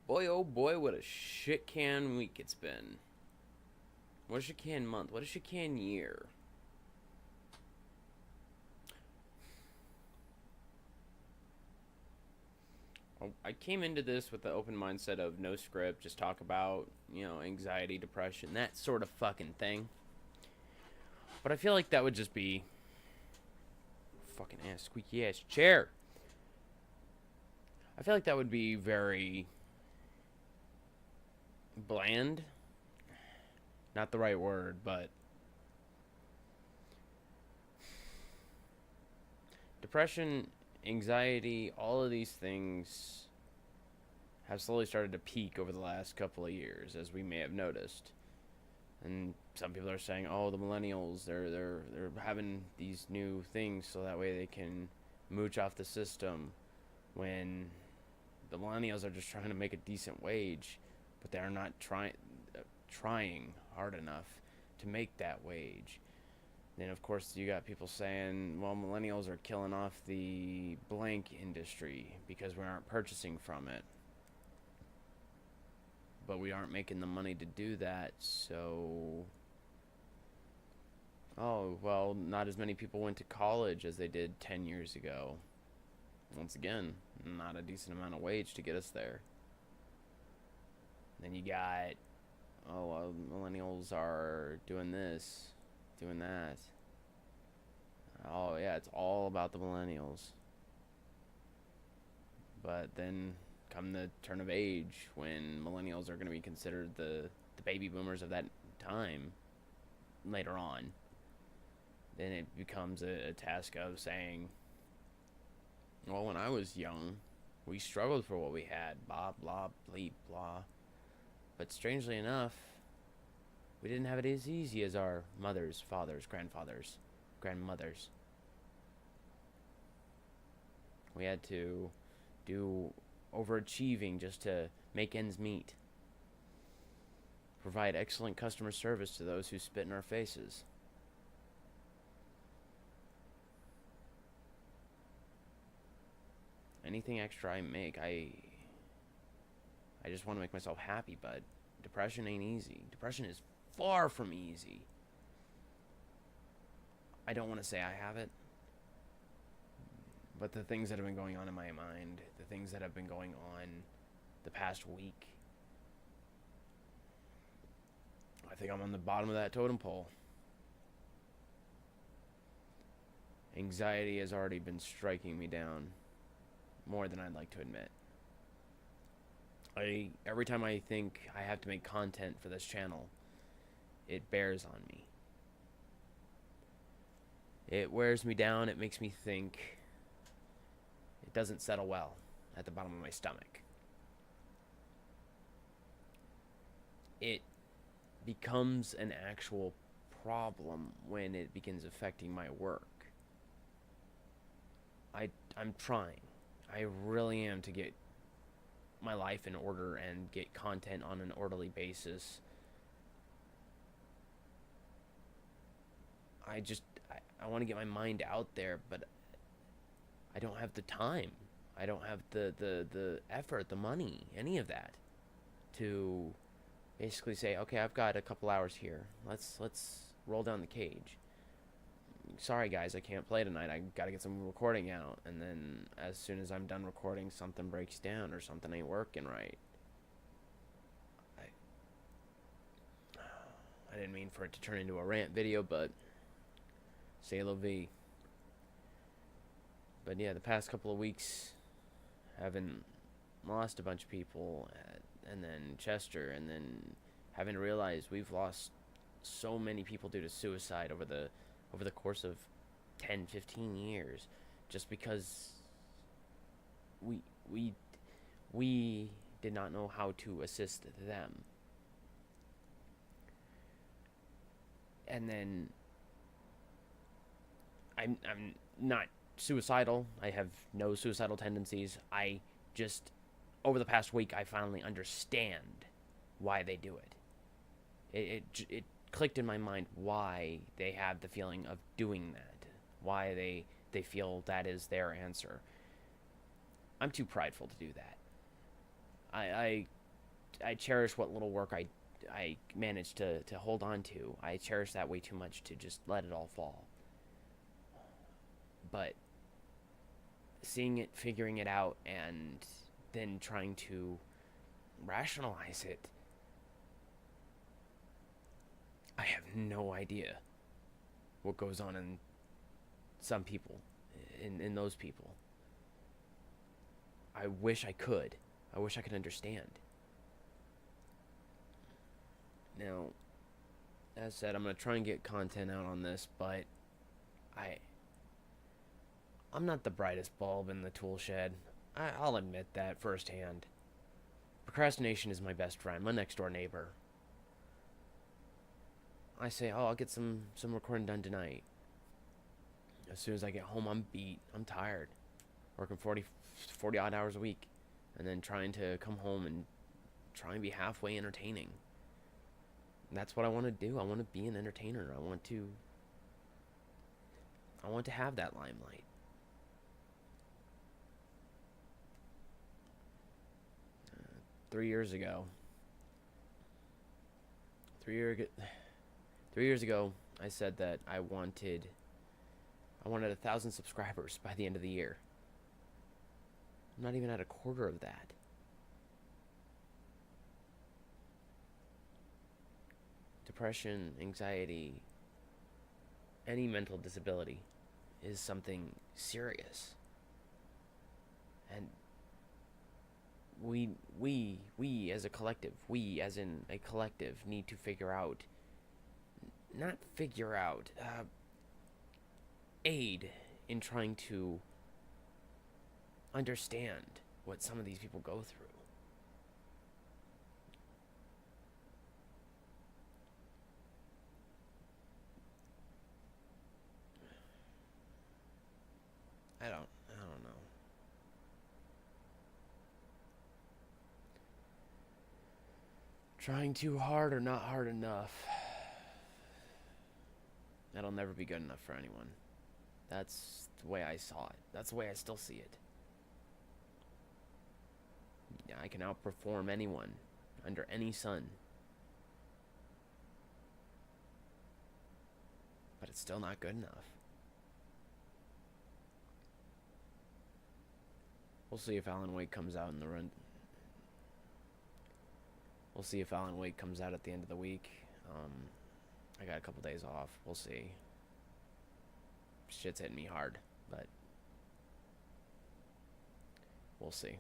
Boy, oh boy, what a shit can week it's been. What a shit can month. What a shit can year. I came into this with the open mindset of no script, just talk about, anxiety, depression, that sort of fucking thing. But I feel like that would just be fucking ass, squeaky ass chair. I feel like that would be very bland. Not the right word, but depression, anxiety, all of these things have slowly started to peak over the last couple of years, as we may have noticed. And some people are saying, "Oh, the millennials, they're having these new things so that way they can mooch off the system." When the millennials are just trying to make a decent wage, but they're not trying hard enough to make that wage. Then, of course, you got people saying, well, millennials are killing off the blank industry because we aren't purchasing from it. But we aren't making the money to do that, so... Oh, well, not as many people went to college as they did 10 years ago. Once again, not a decent amount of wage to get us there. Then you got, oh, well, millennials are doing this, doing that. Oh, yeah, it's all about the millennials. But then come the turn of age when millennials are going to be considered the baby boomers of that time later on. Then it becomes a task of saying, well, when I was young, we struggled for what we had, blah, blah, bleep, blah. But strangely enough, we didn't have it as easy as our mothers, fathers, grandfathers, grandmothers. We had to do overachieving just to make ends meet. Provide excellent customer service to those who spit in our faces. Anything extra I make, I just want to make myself happy, but depression ain't easy. Depression is far from easy. I don't want to say I have it, but the things that have been going on in my mind, the things that have been going on the past week, I think I'm on the bottom of that totem pole. Anxiety has already been striking me down more than I'd like to admit. Every time I think I have to make content for this channel, it bears on me. It wears me down, it makes me think. It doesn't settle well at the bottom of my stomach. It becomes an actual problem when it begins affecting my work. I'm trying. I really am to get my life in order and get content on an orderly basis. I want to get my mind out there, but I don't have the time. I don't have the effort, the money, any of that to basically say, okay, I've got a couple hours here. Let's roll down the cage. Sorry guys, I can't play tonight. I gotta get some recording out, and then as soon as I'm done recording, something breaks down or something ain't working right. I didn't mean for it to turn into a rant video, but c'est la vie. But yeah, the past couple of weeks, having lost a bunch of people, and then Chester, and then having to realize we've lost so many people due to suicide over the course of 10, 15 years, just because we did not know how to assist them. And then I'm not suicidal. I have no suicidal tendencies. I just, over the past week, I finally understand why they do it. It clicked in my mind why they have the feeling of doing that. Why they feel that is their answer. I'm too prideful to do that. I cherish what little work I managed to hold on to. I cherish that way too much to just let it all fall. But seeing it, figuring it out, and then trying to rationalize it, I have no idea what goes on in some people, in those people. I wish I could. I wish I could understand. Now, as said, I'm gonna try and get content out on this, but I I'm not the brightest bulb in the tool shed. I'll admit that firsthand. Procrastination is my best friend, my next door neighbor. I say, oh, I'll get some recording done tonight. As soon as I get home, I'm beat. I'm tired. Working 40 odd hours a week. And then trying to come home and try and be halfway entertaining. And that's what I want to do. I want to be an entertainer. I want to have that limelight. Uh, 3 years ago. 3 years ago, I said that I wanted 1,000 subscribers by the end of the year. I'm not even at a quarter of that. Depression, anxiety, any mental disability is something serious. And we as a collective, we as in a collective, need to aid in trying to understand what some of these people go through. I don't know. Trying too hard or not hard enough. That'll never be good enough for anyone. That's the way I saw it. That's the way I still see it. Yeah, I can outperform anyone under any sun. But it's still not good enough. We'll see if Alan Wake comes out in the run. We'll see if Alan Wake comes out at the end of the week. I got a couple days off. We'll see. Shit's hitting me hard, but we'll see.